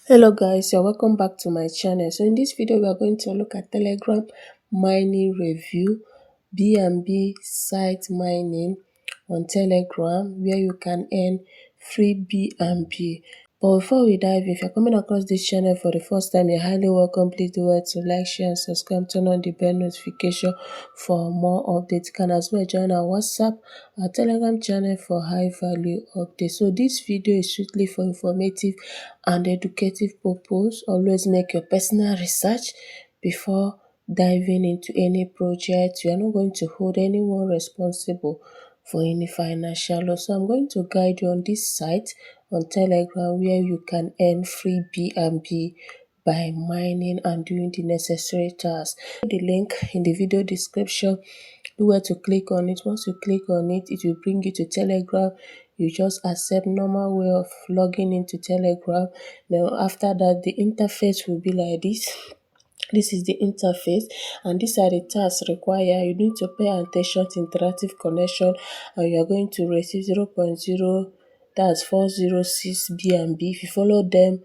Hello guys, you're welcome back to my channel. So in this video we are going to look at Telegram mining review, BNB site mining on Telegram where you can earn free BNB. But before we dive in, if you're coming across this channel for the first time, you're highly welcome. Please do well to like, share and subscribe, turn on the bell notification for more updates. You can as well join our WhatsApp, our Telegram channel for high value updates. So this video is strictly for informative and educative purpose. Always make your personal research before diving into any project. You are not going to hold anyone responsible for any financial loss. So I'm going to guide you on this site on Telegram where you can earn free BNB by mining and doing the necessary tasks. The link in the video description, do where to click on it. Once you click on it, it will bring you to Telegram. You just accept normal way of logging into Telegram. Now after that, the interface will be like this. This is the interface and these are the tasks required. You need to pay attention to interactive connection and you are going to receive 0.0, that's 406 BNB. If you follow them,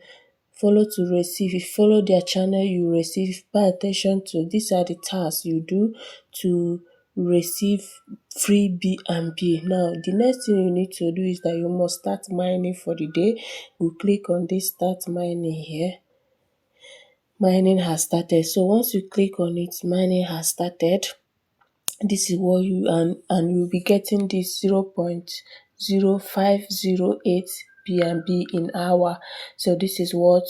follow to receive. If you follow their channel, you receive. Pay attention to these are the tasks you do to receive free BNB. Now the next thing you need to do is that you must start mining for the day. You click on this start mining here. Mining has started. So once you click on it, mining has started. This is what you and you'll be getting this 0.0508 BNB in hour. So this is what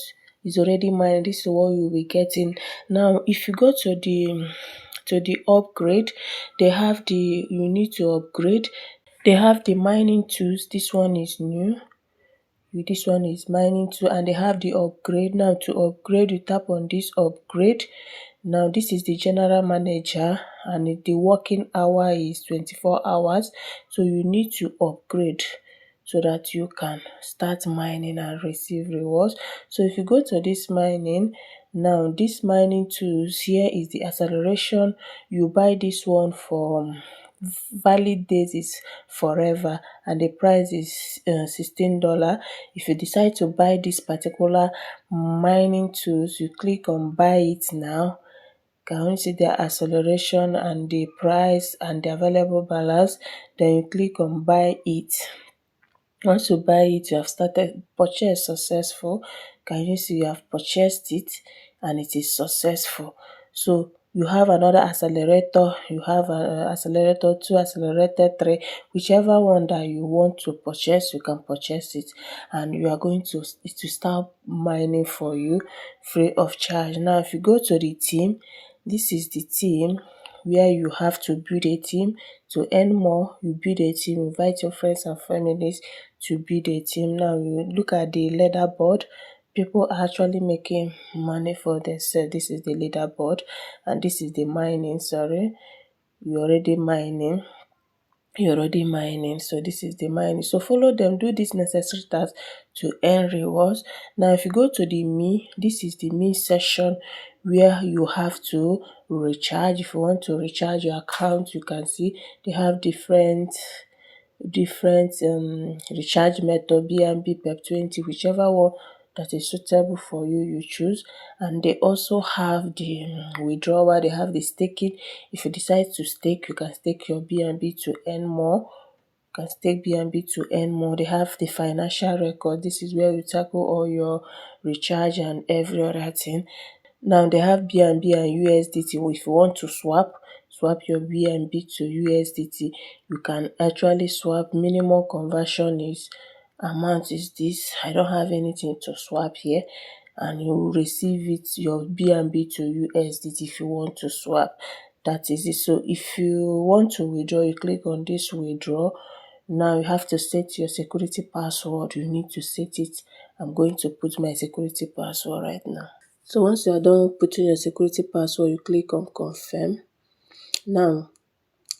is already mined. This is what you'll be getting. Now if you go to the upgrade, they have the you need to upgrade. They have the mining tools. This one is new. This one is mining too, and they have the upgrade. Now to upgrade, you tap on this upgrade. Now this is the general manager and the working hour is 24 hours. So you need to upgrade so that you can start mining and receive rewards. So if you go to this mining, now this mining tools here is the acceleration. You buy this one for valid days is forever and the price is $16. If you decide to buy this particular mining tools, you click on buy it now. You can only see the acceleration and the price and the available balance. Then you click on buy it. Once you buy it, you have started purchase successful. Can you see you have purchased it and it is successful? So you have another accelerator, you have an accelerator 2, accelerator 3, whichever one that you want to purchase, you can purchase it and you are going to start mining for you free of charge. Now if you go to the team, this is the team where you have to build a team. To earn more, you build a team, invite your friends and families to build a team. Now you look at the leaderboard. People are actually making money for themselves. This is the leaderboard and this is the mining. Sorry, you're already mining. So this is the mining. So follow them, do this necessary tasks to earn rewards. Now if you go to the me, this is the me section where you have to recharge. If you want to recharge your account, you can see they have different recharge method, BNB, PEP20, whichever one that is suitable for you, you choose. And they also have the withdrawal, they have the staking. If you decide to stake, you can stake your BNB to earn more. You can stake BNB to earn more. They have the financial record. This is where you tackle all your recharge and every other thing. Now they have BNB and USDT. If you want to swap your BNB to USDT, you can actually swap. Minimum conversion is amount is this. I don't have anything to swap here, and you will receive it your BNB to USDT if you want to swap. That is it. So if you want to withdraw, you click on this withdraw. Now you have to set your security password. You need to set it. I'm going to put my security password right now. So once you are done putting your security password, you click on confirm. Now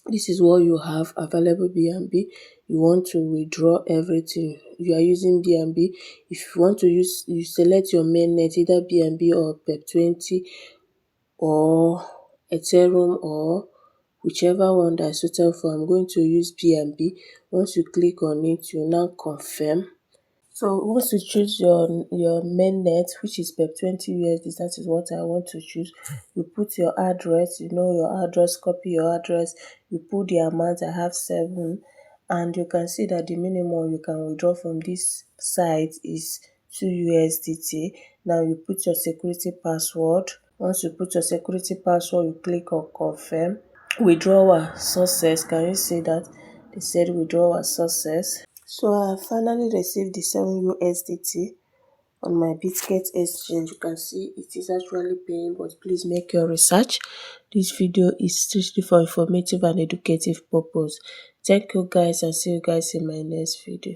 this is what you have available BNB. You want to withdraw everything. You are using BNB. If you want to use, you select your mainnet, either BNB or PEP20 or Ethereum or whichever one that is suitable for. I'm going to use BNB. Once you click on it, you now confirm. So once you choose your mainnet, which is PEP 20 USD, that is what I want to choose. You put your address, you know your address, copy your address, you put the amount. I have 7, and you can see that the minimum you can withdraw from this site is 2 USDT. Now you put your security password. Once you put your security password, you click on confirm. Withdrawal success. Can you see that? They said withdrawal success. So I finally received the 7 USDT on my Bitget exchange. You can see it is actually paying, but please make your research. This video is strictly for informative and educative purpose. Thank you guys, and see you guys in my next video.